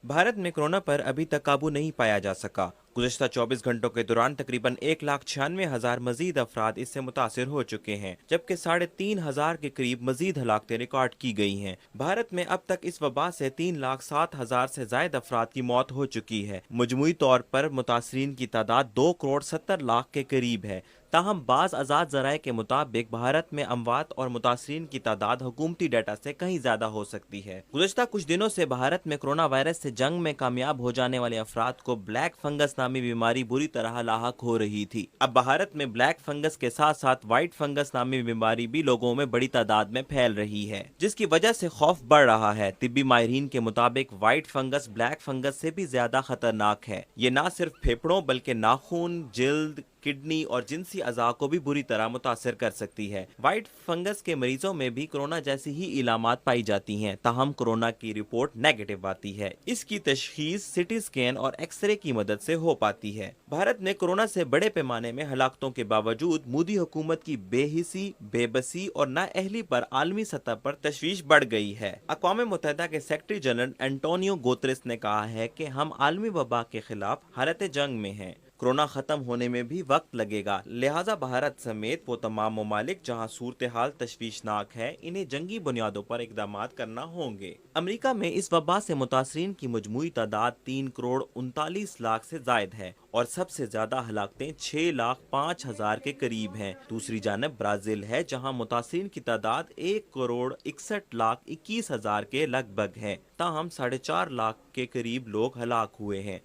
भारत में कोरोना पर अभी तक काबू नहीं पाया जा सका। गुज़श्ता 24 घंटों के दौरान तकरीबन 1,96,000 मजीद अफराद इससे मुतासिर हो चुके हैं, जबकि 3,500 के करीब मजीद हलाकतें रिकॉर्ड की गई हैं। भारत में अब तक इस वबा से 3,07,000 से जायद अफराद की मौत हो चुकी है। मजमूई तौर पर मुतासरीन की तादाद 2,70,00,000 के करीब है। ताहम बाज़ आज़ाद ज़राए के मुताबिक भारत में अमवात और मुतासरीन की तादाद हुकूमती डाटा से कहीं ज़्यादा हो सकती है। गुज़श्ता कुछ दिनों से भारत में कोरोना वायरस से जंग में कामयाब हो जाने वाले अफराद को ब्लैक फंगस नामी बीमारी बुरी तरह लाहक हो रही थी। अब भारत में ब्लैक फंगस के साथ साथ व्हाइट फंगस नामी बीमारी भी लोगों में बड़ी तादाद में फैल रही है, जिसकी वजह से खौफ बढ़ रहा है। तिब्बी माहिरीन के मुताबिक व्हाइट फंगस ब्लैक फंगस से भी ज्यादा खतरनाक है। ये न सिर्फ फेफड़ों बल्कि नाखून, जिल्द, किडनी और जिनसी अज़ा को भी बुरी तरह मुतासर कर सकती है। व्हाइट फंगस के मरीजों में भी कोरोना जैसी ही इलामात पाई जाती हैं, ताहम कोरोना की रिपोर्ट नेगेटिव आती है। इसकी तशखीस सिटी स्कैन और एक्सरे की मदद से हो पाती है। भारत में कोरोना से बड़े पैमाने में हलाकतों के बावजूद मोदी हुकूमत की बेहिसी, बेबसी और नाअहली पर आलमी सतह पर तशवीश बढ़ गई है। अक़वाम मुत्तहिदा के सेक्रेटरी जनरल एंटोनियो गुतेरेस ने कहा है कि हम आलमी वबा के खिलाफ हालत जंग में हैं। कोरोना खत्म होने में भी वक्त लगेगा, लिहाजा भारत समेत वो तमाम ममालिक जहां सूरत हाल तशवीशनाक है, इन्हें जंगी बुनियादों पर इक़दामात करना होंगे। अमरीका में इस वबा से मुतासरीन की मजमूई तादाद 3,39,00,000 से जायद है और सबसे ज्यादा हलाकतें 6,05,000 के करीब हैं। दूसरी जानब ब्राजील है, जहां मुतासरीन की तादाद 1,61,21,000 के लगभग है। ताहम 4.5 लाख के करीब लोग हलाक हुए हैं।